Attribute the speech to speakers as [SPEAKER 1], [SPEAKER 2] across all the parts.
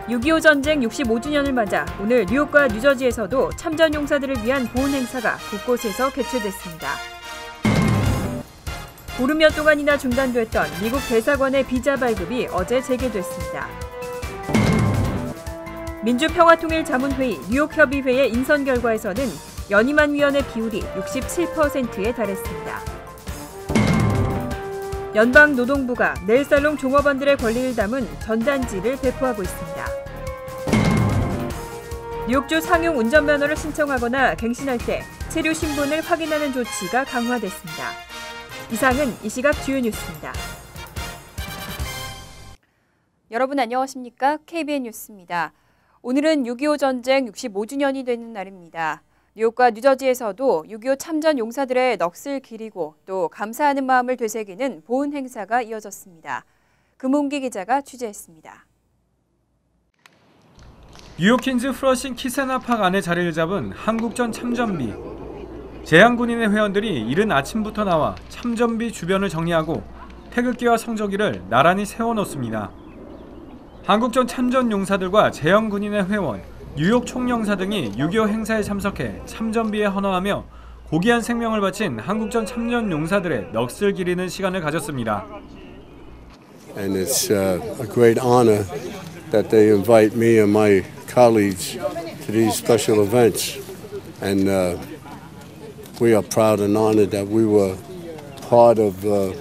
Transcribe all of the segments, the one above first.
[SPEAKER 1] 6.25 전쟁 65주년을 맞아 오늘 뉴욕과 뉴저지에서도 참전 용사들을 위한 보훈 행사가 곳곳에서 개최됐습니다. 보름여 동안이나 중단됐던 미국 대사관의 비자 발급이 어제 재개됐습니다. 민주평화통일자문회의 뉴욕협의회의 인선 결과에서는 연임한 위원의 비율이 67%에 달했습니다. 연방노동부가 네일살롱 종업원들의 권리를 담은 전단지를 배포하고 있습니다. 뉴욕주 상용 운전면허를 신청하거나 갱신할 때 체류 신분을 확인하는 조치가 강화됐습니다. 이상은 이 시각 주요 뉴스입니다. 여러분 안녕하십니까? KBN 뉴스입니다. 오늘은 6.25 전쟁 65주년이 되는 날입니다. 뉴욕과 뉴저지에서도 6.25 참전 용사들의 넋을 기리고 또 감사하는 마음을 되새기는 보훈 행사가 이어졌습니다. 금홍기 기자가 취재했습니다.
[SPEAKER 2] 뉴욕 퀸즈 플러싱 키세나팍 안에 자리를 잡은 한국전 참전비. 제향군인의 회원들이 이른 아침부터 나와 참전비 주변을 정리하고 태극기와 성조기를 나란히 세워놓습니다. 한국전 참전 용사들과 제향군인의 회원, 뉴욕 총영사 등이 6.25 행사에 참석해 참전비에 헌화하며 고귀한 생명을 바친 한국전 참전 용사들의 넋을 기리는 시간을 가졌습니다.
[SPEAKER 3] And it's a great honor that they invite me and my colleagues to these special events. And we are proud and honored that we were part of the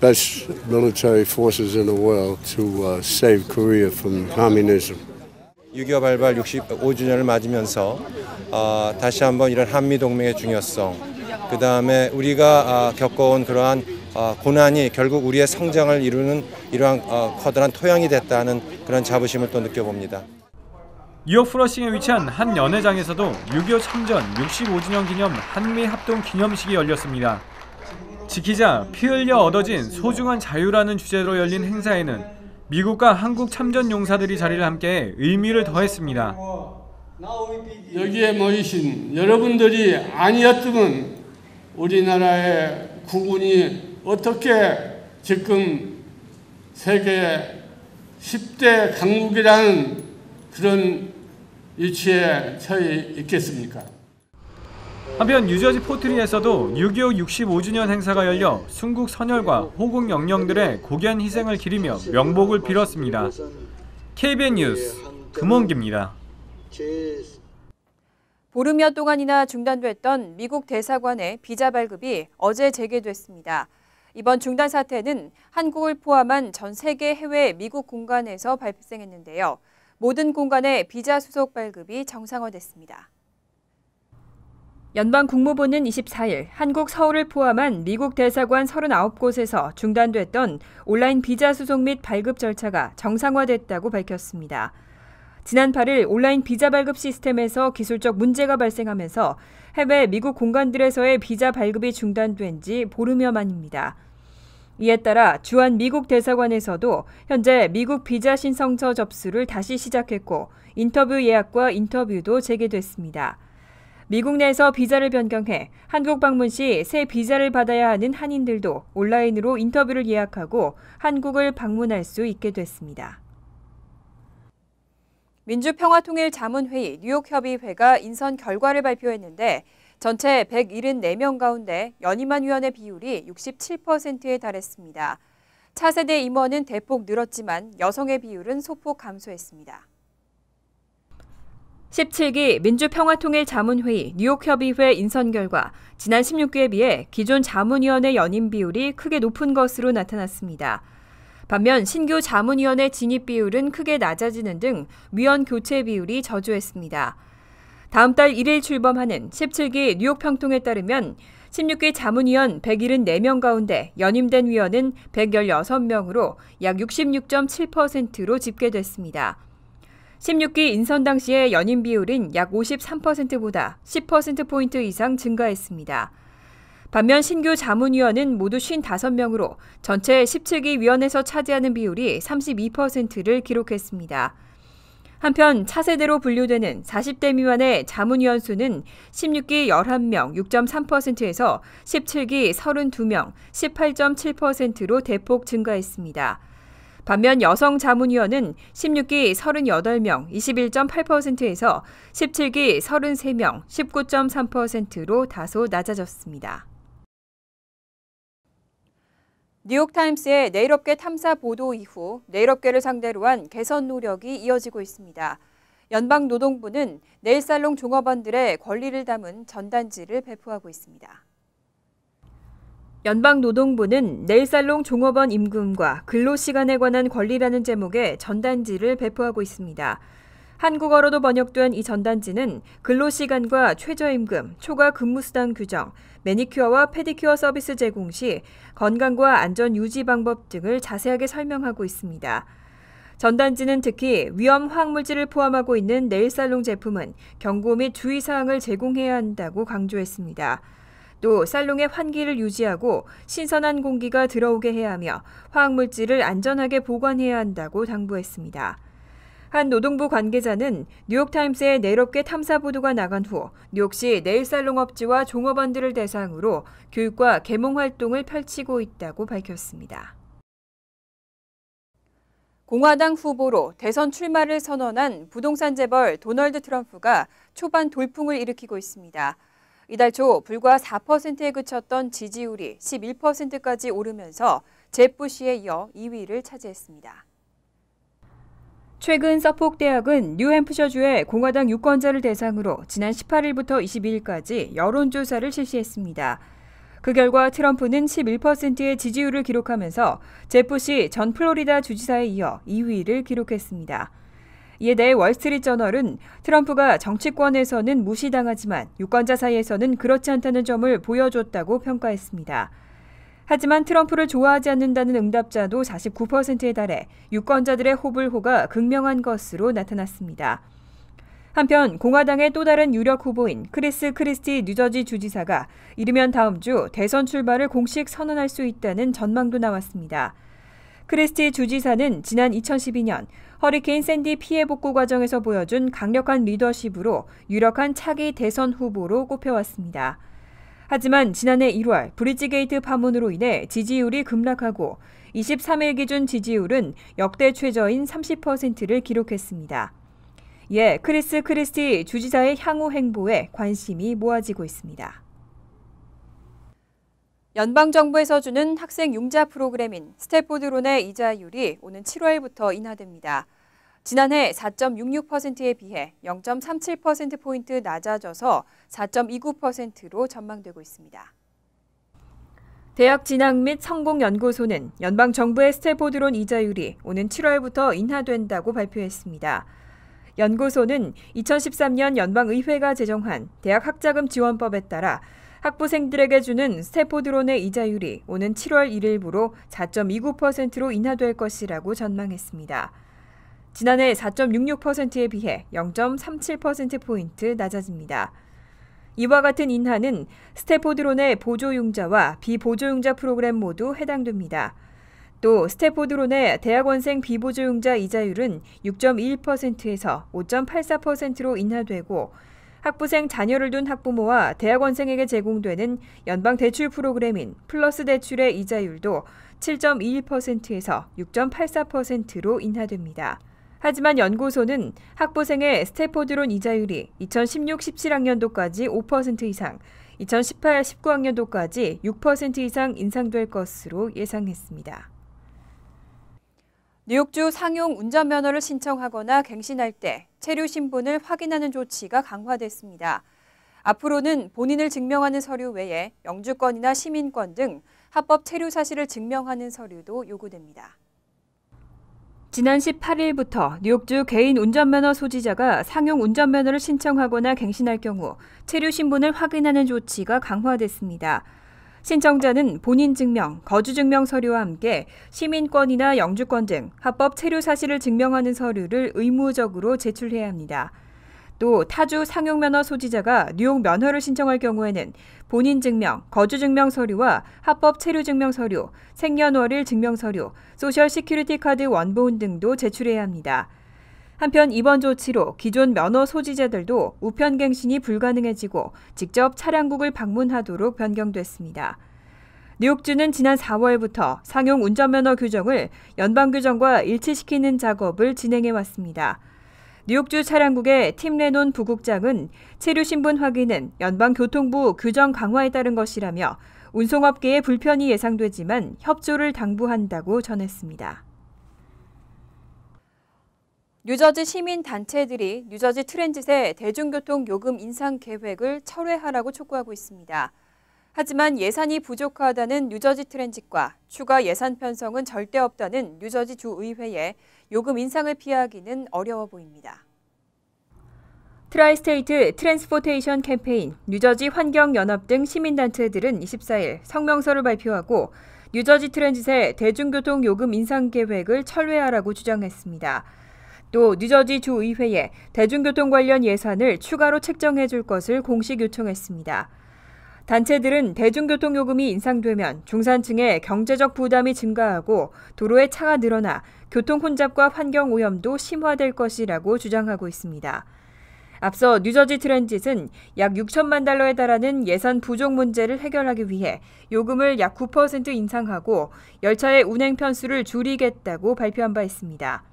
[SPEAKER 3] best military forces in the world to save Korea from communism.
[SPEAKER 4] 6.25 발발 65주년을 맞으면서 다시 한번 이런 한미동맹의 중요성, 그 다음에 우리가 겪어온 그러한 고난이 결국 우리의 성장을 이루는 이러한 커다란 토양이 됐다는 그런 자부심을 또 느껴봅니다.
[SPEAKER 2] 뉴욕 플러싱에 위치한 한 연회장에서도 6.25 참전 65주년 기념 한미 합동 기념식이 열렸습니다. 지키자 피 흘려 얻어진 소중한 자유라는 주제로 열린 행사에는 미국과 한국 참전 용사들이 자리를 함께해 의미를 더했습니다.
[SPEAKER 5] 여기에 모이신 여러분들이 아니었으면 우리나라의 국군이 어떻게 지금 세계 10대 강국이라는 그런 위치에 처해 있겠습니까?
[SPEAKER 2] 한편 뉴저지 포트리에서도 6.25 65주년 행사가 열려 순국 선열과 호국 영령들의 고귀한 희생을 기리며 명복을 빌었습니다. KBN 뉴스 금홍기입니다.
[SPEAKER 1] 보름여 동안이나 중단됐던 미국 대사관의 비자 발급이 어제 재개됐습니다. 이번 중단 사태는 한국을 포함한 전 세계 해외 미국 공간에서 발생했는데요. 모든 공간의 비자 수속 발급이 정상화됐습니다. 연방국무부는 24일 한국 서울을 포함한 미국 대사관 39곳에서 중단됐던 온라인 비자 수속 및 발급 절차가 정상화됐다고 밝혔습니다. 지난 8일 온라인 비자 발급 시스템에서 기술적 문제가 발생하면서 해외 미국 공간들에서의 비자 발급이 중단된 지 보름여 만입니다. 이에 따라 주한 미국 대사관에서도 현재 미국 비자 신청서 접수를 다시 시작했고 인터뷰 예약과 인터뷰도 재개됐습니다. 미국 내에서 비자를 변경해 한국 방문 시 새 비자를 받아야 하는 한인들도 온라인으로 인터뷰를 예약하고 한국을 방문할 수 있게 됐습니다. 민주평화통일자문회의 뉴욕협의회가 인선 결과를 발표했는데 전체 174명 가운데 연임한 위원의 비율이 67%에 달했습니다. 차세대 임원은 대폭 늘었지만 여성의 비율은 소폭 감소했습니다. 17기 민주평화통일자문회의 뉴욕협의회 인선 결과 지난 16기에 비해 기존 자문위원의 연임 비율이 크게 높은 것으로 나타났습니다. 반면 신규 자문위원의 진입 비율은 크게 낮아지는 등 위원 교체 비율이 저조했습니다. 다음 달 1일 출범하는 17기 뉴욕 평통에 따르면 16기 자문위원 174명 가운데 연임된 위원은 116명으로 약 66.7%로 집계됐습니다. 16기 인선 당시의 연임 비율은 약 53%보다 10%포인트 이상 증가했습니다. 반면 신규 자문위원은 모두 55명으로 전체 17기 위원에서 차지하는 비율이 32%를 기록했습니다. 한편 차세대로 분류되는 40대 미만의 자문위원 수는 16기 11명 6.3%에서 17기 32명 18.7%로 대폭 증가했습니다. 반면 여성 자문위원은 16기 38명, 21.8%에서 17기 33명, 19.3%로 다소 낮아졌습니다. 뉴욕타임스의 내일업계 탐사 보도 이후 내일업계를 상대로 한 개선 노력이 이어지고 있습니다. 연방노동부는 네일살롱 종업원들의 권리를 담은 전단지를 배포하고 있습니다. 연방노동부는 네일살롱 종업원 임금과 근로시간에 관한 권리라는 제목의 전단지를 배포하고 있습니다. 한국어로도 번역된 이 전단지는 근로시간과 최저임금, 초과 근무수당 규정, 매니큐어와 페디큐어 서비스 제공 시 건강과 안전 유지 방법 등을 자세하게 설명하고 있습니다. 전단지는 특히 위험 화학물질을 포함하고 있는 네일살롱 제품은 경고 및 주의사항을 제공해야 한다고 강조했습니다. 또 살롱의 환기를 유지하고 신선한 공기가 들어오게 해야 하며 화학물질을 안전하게 보관해야 한다고 당부했습니다. 한 노동부 관계자는 뉴욕타임스의 내일업계 탐사 보도가 나간 후 뉴욕시 네일살롱 업체와 종업원들을 대상으로 교육과 계몽 활동을 펼치고 있다고 밝혔습니다. 공화당 후보로 대선 출마를 선언한 부동산 재벌 도널드 트럼프가 초반 돌풍을 일으키고 있습니다. 이달 초 불과 4%에 그쳤던 지지율이 11%까지 오르면서 잽 부시에 이어 2위를 차지했습니다. 최근 서폭 대학은 뉴햄프셔주의 공화당 유권자를 대상으로 지난 18일부터 22일까지 여론조사를 실시했습니다. 그 결과 트럼프는 11%의 지지율을 기록하면서 잽 부시 전 플로리다 주지사에 이어 2위를 기록했습니다. 이에 대해 월스트리트저널은 트럼프가 정치권에서는 무시당하지만 유권자 사이에서는 그렇지 않다는 점을 보여줬다고 평가했습니다. 하지만 트럼프를 좋아하지 않는다는 응답자도 49%에 달해 유권자들의 호불호가 극명한 것으로 나타났습니다. 한편 공화당의 또 다른 유력 후보인 크리스 크리스티 뉴저지 주지사가 이르면 다음 주 대선 출마를 공식 선언할 수 있다는 전망도 나왔습니다. 크리스티 주지사는 지난 2012년 허리케인 샌디 피해 복구 과정에서 보여준 강력한 리더십으로 유력한 차기 대선 후보로 꼽혀왔습니다. 하지만 지난해 1월 브리지게이트 파문으로 인해 지지율이 급락하고 23일 기준 지지율은 역대 최저인 30%를 기록했습니다. 이에 크리스 크리스티 주지사의 향후 행보에 관심이 모아지고 있습니다. 연방정부에서 주는 학생 융자 프로그램인 스태포드론의 이자율이 오는 7월부터 인하됩니다. 지난해 4.66%에 비해 0.37%포인트 낮아져서 4.29%로 전망되고 있습니다. 대학 진학 및 성공연구소는 연방정부의 스태포드론 이자율이 오는 7월부터 인하된다고 발표했습니다. 연구소는 2013년 연방의회가 제정한 대학 학자금 지원법에 따라 학부생들에게 주는 스태포드론의 이자율이 오는 7월 1일부로 4.29%로 인하될 것이라고 전망했습니다. 지난해 4.66%에 비해 0.37%포인트 낮아집니다. 이와 같은 인하는 스태포드론의 보조융자와 비보조융자 프로그램 모두 해당됩니다. 또 스태포드론의 대학원생 비보조융자 이자율은 6.21%에서 5.84%로 인하되고 학부생 자녀를 둔 학부모와 대학원생에게 제공되는 연방 대출 프로그램인 플러스 대출의 이자율도 7.21%에서 6.84%로 인하됩니다. 하지만 연구소는 학부생의 스태포드론 이자율이 2016-17학년도까지 5% 이상, 2018-19학년도까지 6% 이상 인상될 것으로 예상했습니다. 뉴욕주 상용 운전면허를 신청하거나 갱신할 때 체류 신분을 확인하는 조치가 강화됐습니다. 앞으로는 본인을 증명하는 서류 외에 영주권이나 시민권 등 합법 체류 사실을 증명하는 서류도 요구됩니다. 지난 18일부터 뉴욕주 개인 운전면허 소지자가 상용 운전면허를 신청하거나 갱신할 경우 체류 신분을 확인하는 조치가 강화됐습니다. 신청자는 본인 증명, 거주 증명 서류와 함께 시민권이나 영주권 등 합법 체류 사실을 증명하는 서류를 의무적으로 제출해야 합니다. 또 타주 상용면허 소지자가 뉴욕 면허를 신청할 경우에는 본인 증명, 거주 증명 서류와 합법 체류 증명 서류, 생년월일 증명 서류, 소셜 시큐리티 카드 원본 등도 제출해야 합니다. 한편 이번 조치로 기존 면허 소지자들도 우편갱신이 불가능해지고 직접 차량국을 방문하도록 변경됐습니다. 뉴욕주는 지난 4월부터 상용 운전면허 규정을 연방 규정과 일치시키는 작업을 진행해 왔습니다. 뉴욕주 차량국의 팀 레논 부국장은 체류 신분 확인은 연방교통부 규정 강화에 따른 것이라며 운송업계에 불편이 예상되지만 협조를 당부한다고 전했습니다. 뉴저지 시민단체들이 뉴저지 트랜짓의 대중교통 요금 인상 계획을 철회하라고 촉구하고 있습니다. 하지만 예산이 부족하다는 뉴저지 트랜짓과 추가 예산 편성은 절대 없다는 뉴저지 주의회에 요금 인상을 피하기는 어려워 보입니다. 트라이스테이트 트랜스포테이션 캠페인, 뉴저지 환경연합 등 시민단체들은 24일 성명서를 발표하고 뉴저지 트랜짓의 대중교통 요금 인상 계획을 철회하라고 주장했습니다. 또 뉴저지 주의회에 대중교통 관련 예산을 추가로 책정해 줄 것을 공식 요청했습니다. 단체들은 대중교통 요금이 인상되면 중산층의 경제적 부담이 증가하고 도로에 차가 늘어나 교통 혼잡과 환경 오염도 심화될 것이라고 주장하고 있습니다. 앞서 뉴저지 트랜짓은 약 6천만 달러에 달하는 예산 부족 문제를 해결하기 위해 요금을 약 9% 인상하고 열차의 운행 편수를 줄이겠다고 발표한 바 있습니다.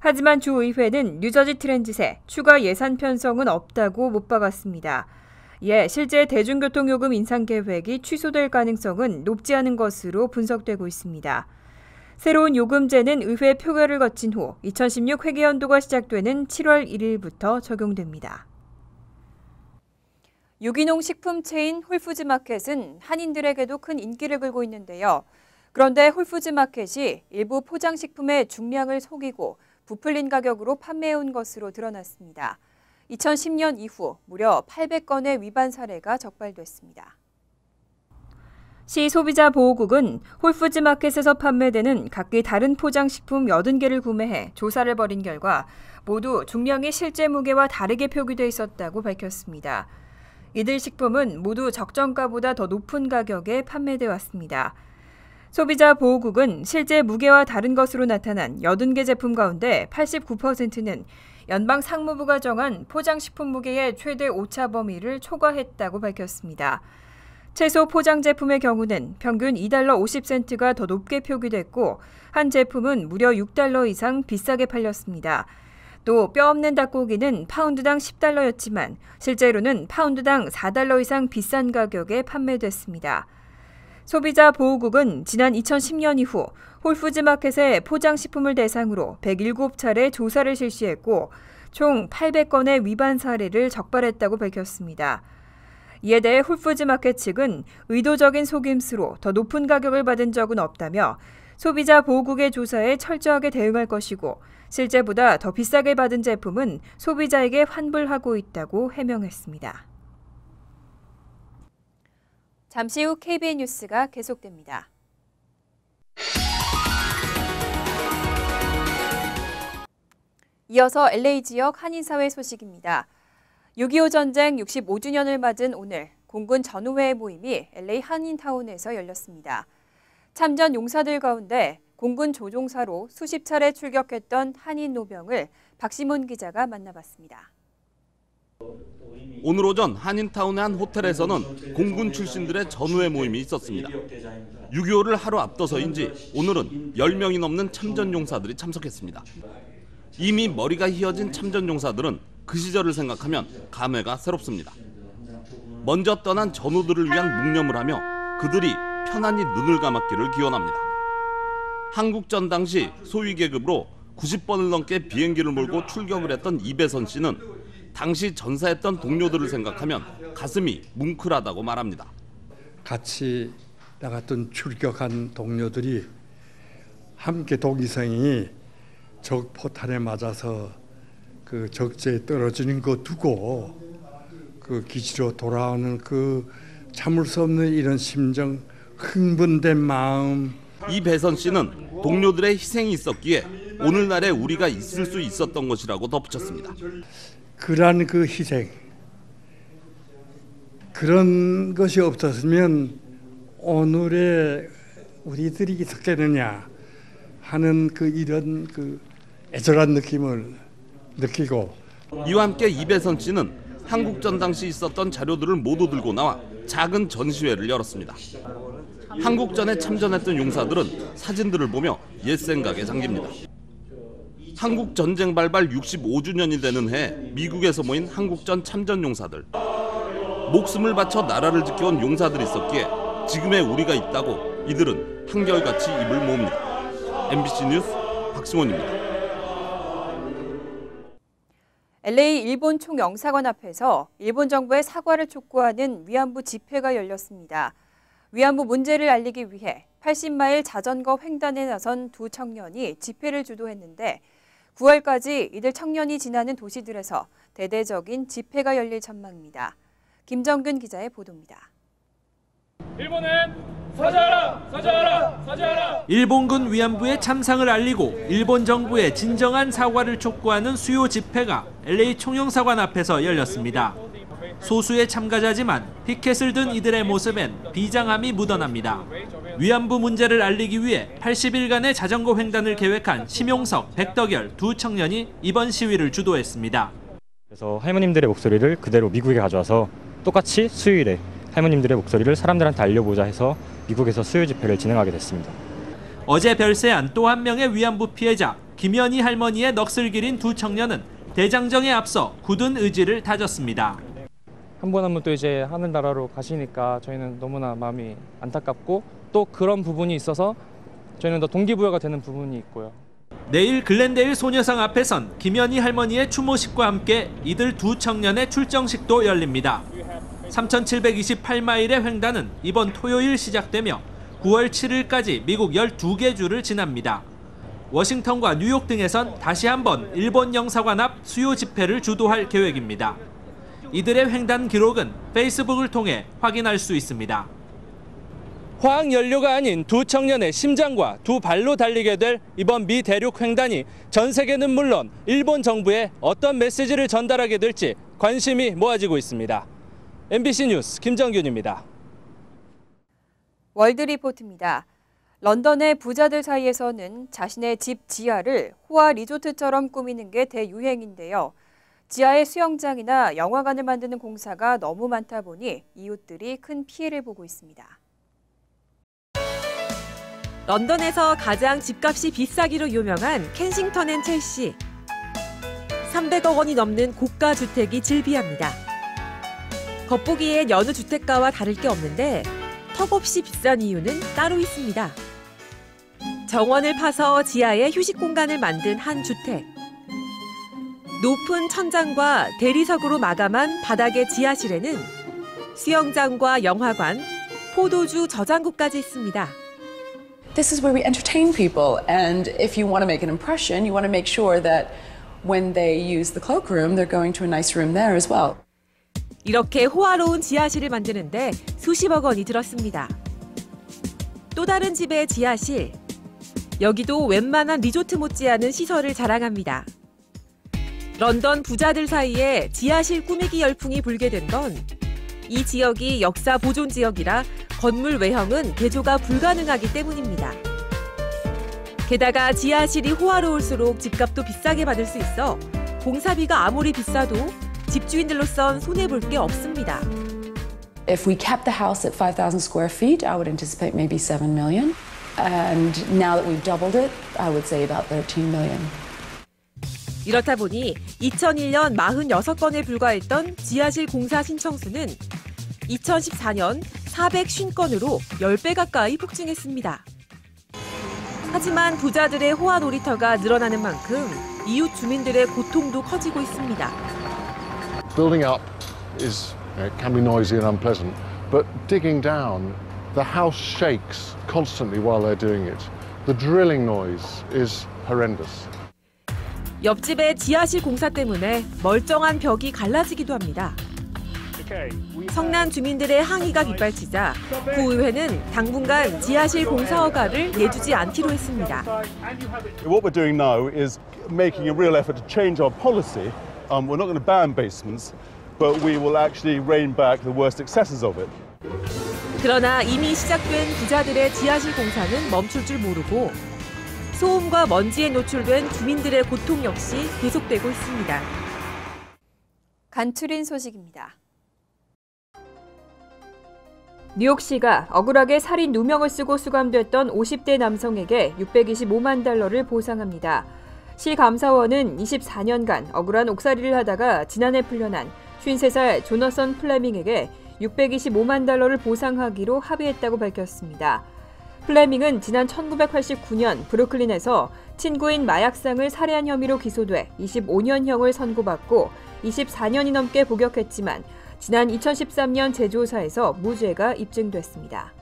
[SPEAKER 1] 하지만 주의회는 뉴저지 트랜짓에 추가 예산 편성은 없다고 못 박았습니다. 이에 실제 대중교통 요금 인상 계획이 취소될 가능성은 높지 않은 것으로 분석되고 있습니다. 새로운 요금제는 의회 표결을 거친 후 2016 회계연도가 시작되는 7월 1일부터 적용됩니다. 유기농 식품 체인 홀푸즈마켓은 한인들에게도 큰 인기를 끌고 있는데요. 그런데 홀푸즈마켓이 일부 포장식품의 중량을 속이고 부풀린 가격으로 판매해온 것으로 드러났습니다. 2010년 이후 무려 800건의 위반 사례가 적발됐습니다. 시 소비자보호국은 홀푸즈마켓에서 판매되는 각기 다른 포장식품 80개를 구매해 조사를 벌인 결과 모두 중량이 실제 무게와 다르게 표기돼 있었다고 밝혔습니다. 이들 식품은 모두 적정가보다 더 높은 가격에 판매돼 왔습니다. 소비자보호국은 실제 무게와 다른 것으로 나타난 80개 제품 가운데 89%는 연방 상무부가 정한 포장식품 무게의 최대 오차 범위를 초과했다고 밝혔습니다. 채소 포장 제품의 경우는 평균 $2 50센트가 더 높게 표기됐고 한 제품은 무려 $6 이상 비싸게 팔렸습니다. 또 뼈 없는 닭고기는 파운드당 $10였지만 실제로는 파운드당 $4 이상 비싼 가격에 판매됐습니다. 소비자보호국은 지난 2010년 이후 홀푸즈마켓의 포장식품을 대상으로 107차례 조사를 실시했고 총 800건의 위반 사례를 적발했다고 밝혔습니다. 이에 대해 홀푸즈마켓 측은 의도적인 속임수로 더 높은 가격을 받은 적은 없다며 소비자보호국의 조사에 철저하게 대응할 것이고 실제보다 더 비싸게 받은 제품은 소비자에게 환불하고 있다고 해명했습니다. 잠시 후 KBN 뉴스가 계속됩니다. 이어서 LA 지역 한인사회 소식입니다. 6.25 전쟁 65주년을 맞은 오늘 공군 전우회 모임이 LA 한인타운에서 열렸습니다. 참전 용사들 가운데 공군 조종사로 수십 차례 출격했던 한인 노병을 박시문 기자가 만나봤습니다.
[SPEAKER 6] 오늘 오전 한인타운의 한 호텔에서는 공군 출신들의 전우회 모임이 있었습니다. 6.25를 하루 앞둬서인지 오늘은 10명이 넘는 참전용사들이 참석했습니다. 이미 머리가 휘어진 참전용사들은 그 시절을 생각하면 감회가 새롭습니다. 먼저 떠난 전우들을 위한 묵념을 하며 그들이 편안히 눈을 감았기를 기원합니다. 한국전 당시 소위 계급으로 90번을 넘게 비행기를 몰고 출격을 했던 이배선 씨는 당시 전사했던 동료들을 생각하면 가슴이 뭉클하다고 말합니다.
[SPEAKER 7] 같이 나갔던 출격한 동료들이 함께 독일성이 적 포탄에 맞아서 그 적재에 떨어지는 거 두고 그 기지로 돌아오는 그 참을 수 없는 이런 심정, 흥분된 마음.
[SPEAKER 6] 이배선 씨는 동료들의 희생이 있었기에 오늘날에 우리가 있을 수 있었던 것이라고 덧붙였습니다.
[SPEAKER 7] 그러한 그 희생, 그런 것이 없었으면 오늘의 우리들이 있었겠느냐 하는 그 이런 그 애절한 느낌을 느끼고,
[SPEAKER 6] 이와 함께 이배선 씨는 한국전 당시 있었던 자료들을 모두 들고 나와 작은 전시회를 열었습니다. 한국전에 참전했던 용사들은 사진들을 보며 옛 생각에 잠깁니다. 한국 전쟁 발발 65주년이 되는 해 미국에서 모인 한국전 참전 용사들. 목숨을 바쳐 나라를 지켜온 용사들이 있었기에 지금의 우리가 있다고 이들은 한결같이 입을 모읍니다. MBC 뉴스 박승원입니다.
[SPEAKER 1] LA 일본 총영사관 앞에서 일본 정부의 사과를 촉구하는 위안부 집회가 열렸습니다. 위안부 문제를 알리기 위해 80마일 자전거 횡단에 나선 두 청년이 집회를 주도했는데 9월까지 이들 청년이 지나는 도시들에서 대대적인 집회가 열릴 전망입니다. 김정근 기자의 보도입니다.
[SPEAKER 8] 일본은 사죄하라! 사죄하라! 사죄하라!
[SPEAKER 9] 일본군 위안부의 참상을 알리고 일본 정부의 진정한 사과를 촉구하는 수요 집회가 LA 총영사관 앞에서 열렸습니다. 소수의 참가자지만 피켓을 든 이들의 모습엔 비장함이 묻어납니다. 위안부 문제를 알리기 위해 80일간의 자전거 횡단을 계획한 심용석, 백덕열 두 청년이 이번 시위를 주도했습니다.
[SPEAKER 10] 그래서 할머님들의 목소리를 그대로 미국에 가져와서 똑같이 수요일에 할머님들의 목소리를 사람들한테 알려보자 해서 미국에서 수요 집회를 진행하게 됐습니다.
[SPEAKER 9] 어제 별세한 또 한 명의 위안부 피해자 김연희 할머니의 넋을 기린 두 청년은 대장정에 앞서 굳은 의지를 다졌습니다.
[SPEAKER 10] 한 분 한 분 또 이제 하늘나라로 가시니까 저희는 너무나 마음이 안타깝고 또 그런 부분이 있어서 저희는 더 동기부여가 되는 부분이 있고요.
[SPEAKER 9] 내일 글렌데일 소녀상 앞에선 김연희 할머니의 추모식과 함께 이들 두 청년의 출정식도 열립니다. 3,728마일의 횡단은 이번 토요일 시작되며 9월 7일까지 미국 12개 주를 지납니다. 워싱턴과 뉴욕 등에선 다시 한번 일본 영사관 앞 수요 집회를 주도할 계획입니다. 이들의 횡단 기록은 페이스북을 통해 확인할 수 있습니다. 화학연료가 아닌 두 청년의 심장과 두 발로 달리게 될 이번 미 대륙 횡단이 전 세계는 물론 일본 정부에 어떤 메시지를 전달하게 될지 관심이 모아지고 있습니다. MBC 뉴스 김정균입니다.
[SPEAKER 1] 월드리포트입니다. 런던의 부자들 사이에서는 자신의 집 지하를 호화 리조트처럼 꾸미는 게 대유행인데요. 지하에 수영장이나 영화관을 만드는 공사가 너무 많다 보니 이웃들이 큰 피해를 보고 있습니다.
[SPEAKER 11] 런던에서 가장 집값이 비싸기로 유명한 켄싱턴 앤 첼시. 300억 원이 넘는 고가 주택이 즐비합니다. 겉보기엔 여느 주택가와 다를 게 없는데 턱없이 비싼 이유는 따로 있습니다. 정원을 파서 지하에 휴식 공간을 만든 한 주택. 높은 천장과 대리석으로 마감한 바닥의 지하실에는 수영장과 영화관, 포도주 저장고까지 있습니다.
[SPEAKER 12] This is where we entertain people, and if you want to make an impression, you want to make sure that when they use the cloakroom, they're going to a nice room there as well.
[SPEAKER 11] 이렇게 호화로운 지하실을 만드는데 수십억 원이 들었습니다. 또 다른 집의 지하실. 여기도 웬만한 리조트 못지않은 시설을 자랑합니다. 런던 부자들 사이에 지하실 꾸미기 열풍이 불게 된 건 이 지역이 역사 보존 지역이라 건물 외형은 개조가 불가능하기 때문입니다. 게다가 지하실이 호화로울수록 집값도 비싸게 받을 수 있어 공사비가 아무리 비싸도 집주인들로선 손해볼 게 없습니다.
[SPEAKER 12] If we kept the house at 5,000 square feet, I would anticipate maybe 7 million. And now that we've doubled it, I would say about 13 million.
[SPEAKER 11] 이렇다 보니 2001년 46건에 불과했던 지하실 공사 신청수는 2014년 450건으로 10배 가까이 폭증했습니다. 하지만 부자들의 호화 놀이터가 늘어나는 만큼 이웃 주민들의 고통도 커지고 있습니다.
[SPEAKER 13] Building up can be noisy and unpleasant, but digging down, the house shakes constantly while they're doing it. The drilling noise is horrendous.
[SPEAKER 11] 옆집의 지하실 공사 때문에 멀쩡한 벽이 갈라지기도 합니다. 성난 주민들의 항의가 빗발치자 구의회는 당분간 지하실 공사 허가를 내주지 않기로 했습니다.
[SPEAKER 14] What we're doing now is making a real effort to change our policy. We're not going to ban basements, but we will actually rein back the worst excesses of it.
[SPEAKER 11] 그러나 이미 시작된 부자들의 지하실 공사는 멈출 줄 모르고 소음과 먼지에 노출된 주민들의 고통 역시 계속되고 있습니다.
[SPEAKER 1] 간추린 소식입니다. 뉴욕시가 억울하게 살인 누명을 쓰고 수감됐던 50대 남성에게 $625만 보상합니다. 시 감사원은 24년간 억울한 옥살이를 하다가 지난해 풀려난 53살 조너선 플레밍에게 $625만 보상하기로 합의했다고 밝혔습니다. 플레밍은 지난 1989년 브루클린에서 친구인 마약상을 살해한 혐의로 기소돼 25년형을 선고받고 24년이 넘게 복역했지만 지난 2013년 재조사에서 무죄가 입증됐습니다.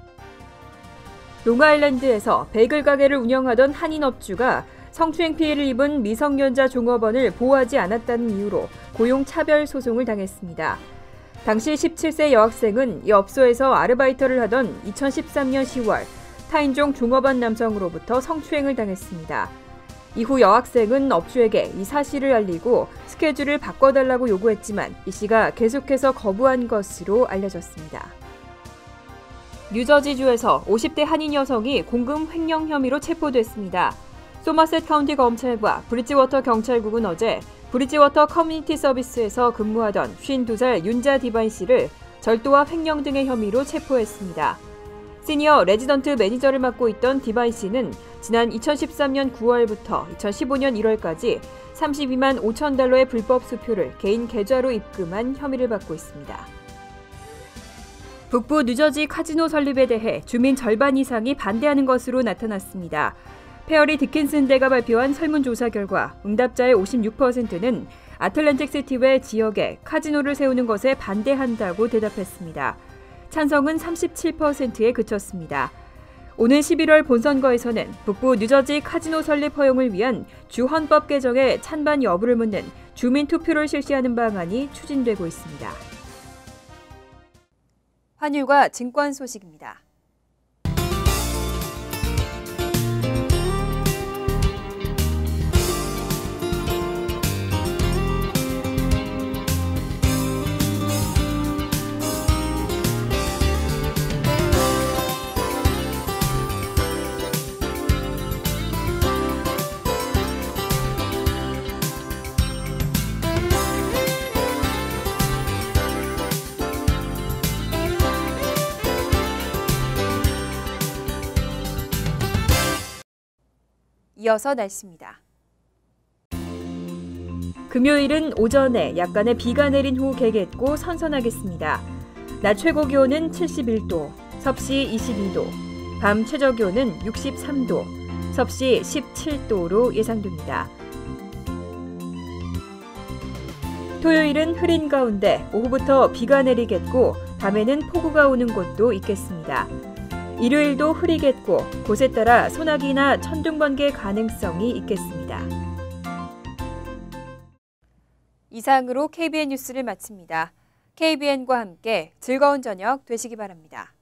[SPEAKER 1] 롱아일랜드에서 베이글 가게를 운영하던 한인 업주가 성추행 피해를 입은 미성년자 종업원을 보호하지 않았다는 이유로 고용차별 소송을 당했습니다. 당시 17세 여학생은 이 업소에서 아르바이터를 하던 2013년 10월 타인종 종업원 남성으로부터 성추행을 당했습니다. 이후 여학생은 업주에게 이 사실을 알리고 스케줄을 바꿔달라고 요구했지만 이 씨가 계속해서 거부한 것으로 알려졌습니다. 뉴저지주에서 50대 한인 여성이 공금 횡령 혐의로 체포됐습니다. 소머셋 카운티 검찰과 브리지워터 경찰국은 어제 브리지워터 커뮤니티 서비스에서 근무하던 52살 윤자 디바인 씨를 절도와 횡령 등의 혐의로 체포했습니다. 시니어 레지던트 매니저를 맡고 있던 디바인 씨는 지난 2013년 9월부터 2015년 1월까지 $32만 5천 불법 수표를 개인 계좌로 입금한 혐의를 받고 있습니다. 북부 뉴저지 카지노 설립에 대해 주민 절반 이상이 반대하는 것으로 나타났습니다. 페어리 디킨슨 대가 발표한 설문조사 결과 응답자의 56%는 아틀랜틱 시티 외 지역에 카지노를 세우는 것에 반대한다고 대답했습니다. 찬성은 37%에 그쳤습니다. 오는 11월 본선거에서는 북부 뉴저지 카지노 설립 허용을 위한 주 헌법 개정의 찬반 여부를 묻는 주민 투표를 실시하는 방안이 추진되고 있습니다. 환율과 증권 소식입니다. 이어서 날씨입니다. 금요일은 오전에 약간의 비가 내린 후 개겠고 선선하겠습니다. 낮 최고 기온은 71도, 섭씨 22도, 밤 최저 기온은 63도, 섭씨 17도로 예상됩니다. 토요일은 흐린 가운데 오후부터 비가 내리겠고 밤에는 폭우가 오는 곳도 있겠습니다. 일요일도 흐리겠고 곳에 따라 소나기나 천둥 번개 가능성이 있겠습니다. 이상으로 KBN 뉴스를 마칩니다. KBN과 함께 즐거운 저녁 되시기 바랍니다.